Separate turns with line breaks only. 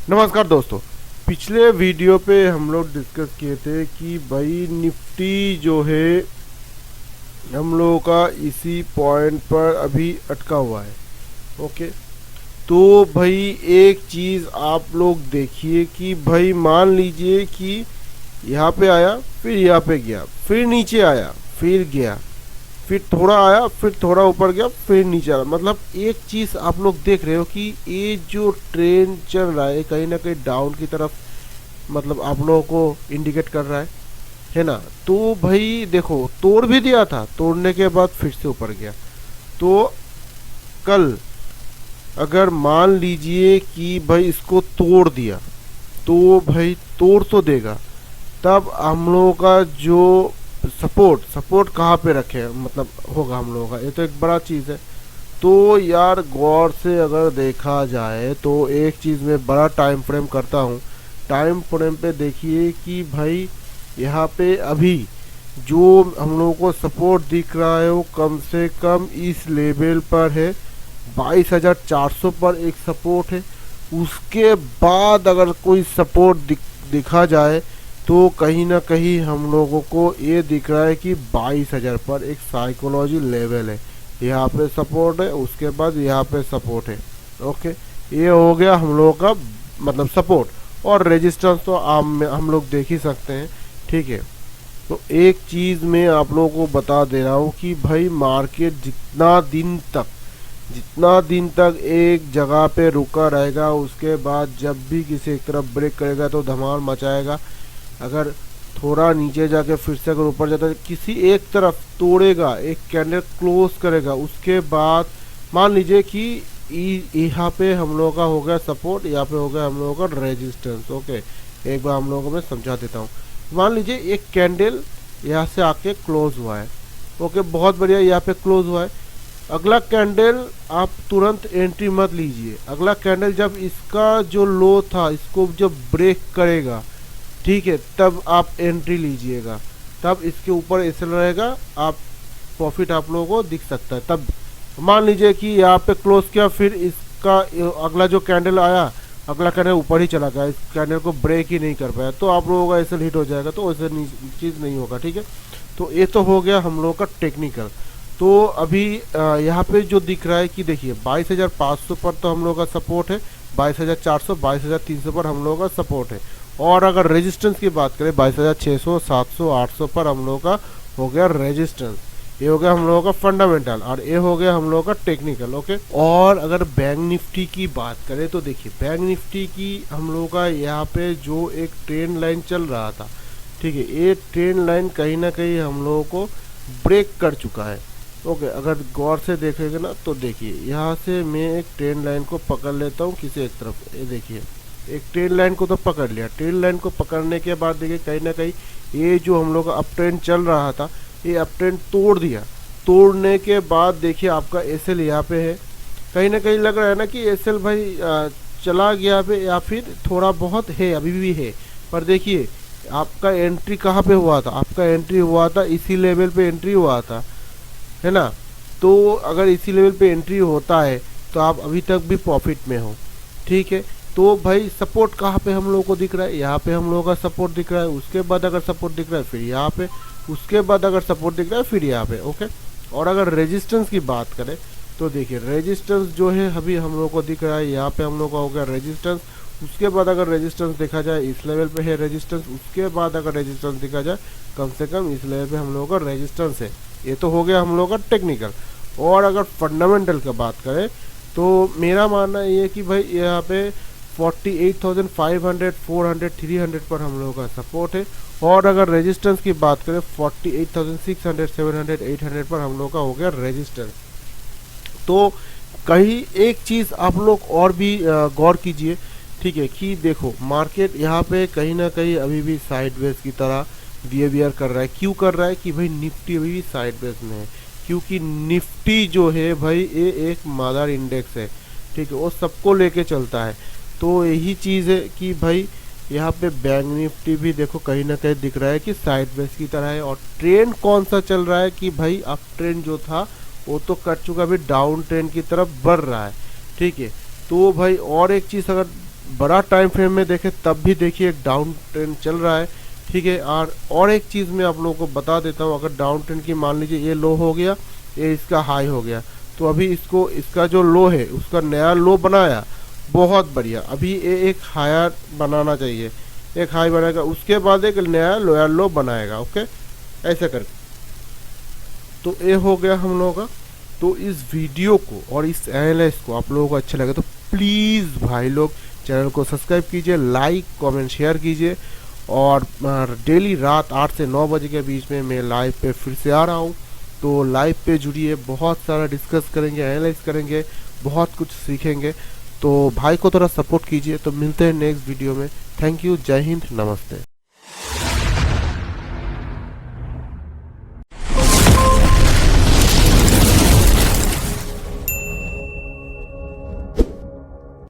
नमस्कार दोस्तों। पिछले वीडियो पे हम लोग डिस्कस किए थे कि भाई निफ्टी जो है हम लोगों का इसी पॉइंट पर अभी अटका हुआ है। ओके, तो भाई एक चीज़ आप लोग देखिए कि भाई मान लीजिए कि यहाँ पे आया, फिर यहाँ पे गया, फिर नीचे आया, फिर गया, फिर थोड़ा आया, फिर थोड़ा ऊपर गया, फिर नीचे आया। मतलब एक चीज़ आप लोग देख रहे हो कि ये जो ट्रेन चल रहा है कहीं ना कहीं डाउन की तरफ, मतलब आप लोगों को इंडिकेट कर रहा है ना। तो भाई देखो, तोड़ भी दिया था, तोड़ने के बाद फिर से ऊपर गया। तो कल अगर मान लीजिए कि भाई इसको तोड़ दिया, तो भाई तोड़ तो देगा, तब हम लोगों का जो सपोर्ट सपोर्ट कहाँ पे रखे मतलब होगा हम लोगों का, ये तो एक बड़ा चीज़ है। तो यार गौर से अगर देखा जाए तो एक चीज़ में बड़ा टाइम फ्रेम करता हूँ। टाइम फ्रेम पे देखिए कि भाई यहाँ पे अभी जो हम लोगों को सपोर्ट दिख रहा है वो कम से कम इस लेवल पर है। 22,400 पर एक सपोर्ट है। उसके बाद अगर कोई सपोर्ट दिखा जाए तो कहीं ना कहीं हम लोगों को ये दिख रहा है कि 22,000 पर एक साइकोलॉजी लेवल है। यहाँ पे सपोर्ट है, उसके बाद यहाँ पे सपोर्ट है। ओके, ये हो गया हम लोगों का मतलब सपोर्ट। और रेजिस्टेंस तो हम लोग देख ही सकते हैं। ठीक है, तो एक चीज़ मैं आप लोगों को बता दे रहा हूँ कि भाई मार्केट जितना दिन तक एक जगह पे रुका रहेगा, उसके बाद जब भी किसी एक तरफ ब्रेक करेगा तो धमाल मचाएगा। अगर थोड़ा नीचे जाके फिर से अगर ऊपर जाता है, किसी एक तरफ तोड़ेगा, एक कैंडल क्लोज करेगा, उसके बाद मान लीजिए कि यहाँ पे हम लोगों का हो गया सपोर्ट, यहाँ पे हो गया हम लोगों का रेजिस्टेंस। ओके, एक बार हम लोगों को मैं समझा देता हूँ। मान लीजिए एक कैंडल यहाँ से आके क्लोज हुआ है। ओके, बहुत बढ़िया, यहाँ पे क्लोज हुआ है। अगला कैंडल आप तुरंत एंट्री मत लीजिए। अगला कैंडल जब इसका जो लो था इसको जब ब्रेक करेगा, ठीक है, तब आप एंट्री लीजिएगा। तब इसके ऊपर ऐसे रहेगा, आप प्रॉफिट आप लोगों को दिख सकता है। तब मान लीजिए कि यहाँ पे क्लोज किया, फिर इसका अगला जो कैंडल आया, अगला कैंडल ऊपर ही चला गया, इस कैंडल को ब्रेक ही नहीं कर पाया, तो आप लोगों का ऐसे हिट हो जाएगा। तो ऐसे चीज़ नहीं होगा। ठीक है, तो ये तो हो गया हम लोगों का टेक्निकल। तो अभी यहाँ पे जो दिख रहा है कि देखिए 22,500 पर तो हम लोगों का सपोर्ट है, 22,400 22,300 पर हम लोगों का सपोर्ट है। और अगर रेजिस्टेंस की बात करें 22,600 700 800 पर हम लोगों का हो गया रेजिस्टेंस। ये हो गया हम लोगों का फंडामेंटल और ये हो गया हम लोगों का टेक्निकल। ओके, और अगर बैंक निफ्टी की बात करें तो देखिए बैंक निफ्टी की हम लोगों का यहाँ पे जो एक ट्रेंड लाइन चल रहा था, ठीक है, ये ट्रेंड लाइन कहीं ना कहीं हम लोगों को ब्रेक कर चुका है। ओके, अगर गौर से देखेंगे ना तो देखिए यहाँ से मैं एक ट्रेंड लाइन को पकड़ लेता हूँ किसी एक तरफ। ये देखिए एक ट्रेंड लाइन को तो पकड़ लिया। ट्रेंड लाइन को पकड़ने के बाद देखिए कहीं ना कहीं ये जो हम लोग का अप ट्रेंड चल रहा था, ये अप ट्रेंड तोड़ दिया। तोड़ने के बाद देखिए आपका एसएल यहाँ पे है। कहीं ना कहीं लग रहा है ना कि एसएल भाई चला गया पे, या फिर थोड़ा बहुत है, अभी भी है। पर देखिए आपका एंट्री कहाँ पे हुआ था, आपका एंट्री हुआ था इसी लेवल पे एंट्री हुआ था, है ना। तो अगर इसी लेवल पे एंट्री होता है तो आप अभी तक भी प्रॉफिट में हो। ठीक है, तो भाई सपोर्ट कहाँ पे हम लोगों को दिख रहा है, यहाँ पे हम लोगों का सपोर्ट दिख रहा है। उसके बाद अगर सपोर्ट दिख रहा है फिर यहाँ पे, उसके बाद अगर सपोर्ट दिख रहा है फिर यहाँ पे। ओके, और अगर रेजिस्टेंस की बात करें तो देखिए रेजिस्टेंस जो है अभी हम लोगों को दिख रहा है, यहाँ पे हम लोग का हो गया रेजिस्टेंस। उसके बाद अगर रेजिस्टेंस देखा जाए इस लेवल पे है रेजिस्टेंस। उसके बाद अगर रेजिस्टेंस देखा जाए कम से कम इस लेवल पे हम लोगों का रेजिस्टेंस है। ये तो हो गया हम लोगों का टेक्निकल। और अगर फंडामेंटल का बात करें तो मेरा मानना ये है कि भाई यहाँ पे 48,500 400 300 पर हम लोगों का सपोर्ट है। और अगर रेजिस्टेंस की बात करें 48,600 700 800 पर हम लोग का हो गया रेजिस्टेंस। तो कहीं एक चीज़ आप लोग और भी गौर कीजिए, ठीक है, कि देखो मार्केट यहाँ पे कहीं ना कहीं अभी भी साइडवेज की तरह बिहेवियर कर रहा है। क्यों कर रहा है कि भाई निफ्टी अभी भी साइडवेज में है, क्योंकि निफ्टी जो है भाई ये एक मदर इंडेक्स है। ठीक है, वो सबको लेके चलता है। तो यही चीज़ है कि भाई यहाँ पे बैंक निफ्टी भी देखो कहीं ना कहीं दिख रहा है कि साइडवेज की तरह है। और ट्रेंड कौन सा चल रहा है कि भाई अप ट्रेंड जो था वो तो कट चुका, अभी डाउन ट्रेंड की तरफ बढ़ रहा है। ठीक है, तो भाई और एक चीज़ अगर बड़ा टाइम फ्रेम में देखें तब भी देखिए एक डाउन ट्रेंड चल रहा है, ठीक है। और एक चीज़ मैं आप लोगों को बता देता हूँ, अगर डाउन ट्रेंड की मान लीजिए ये लो हो गया, ये इसका हाई हो गया, तो अभी इसको इसका जो लो है उसका नया लो बनाया, बहुत बढ़िया। अभी ये एक हायर बनाना चाहिए, एक हाई बनाएगा, उसके बाद एक नया लोअर लो बनाएगा, ओके, ऐसे करके। तो ये हो गया हम लोगों का। तो इस वीडियो को और इस एनालिस को आप लोगों को अच्छा लगे तो प्लीज़ भाई लोग चैनल को सब्सक्राइब कीजिए, लाइक कमेंट शेयर कीजिए। और डेली रात 8 से 9 बजे के बीच में मैं लाइव पे फिर से आ रहा हूँ, तो लाइव पे जुड़िए, बहुत सारा डिस्कस करेंगे, एनालाइज करेंगे, बहुत कुछ सीखेंगे। तो भाई को थोड़ा सपोर्ट कीजिए। तो मिलते हैं नेक्स्ट वीडियो में। थैंक यू, जय हिंद, नमस्ते।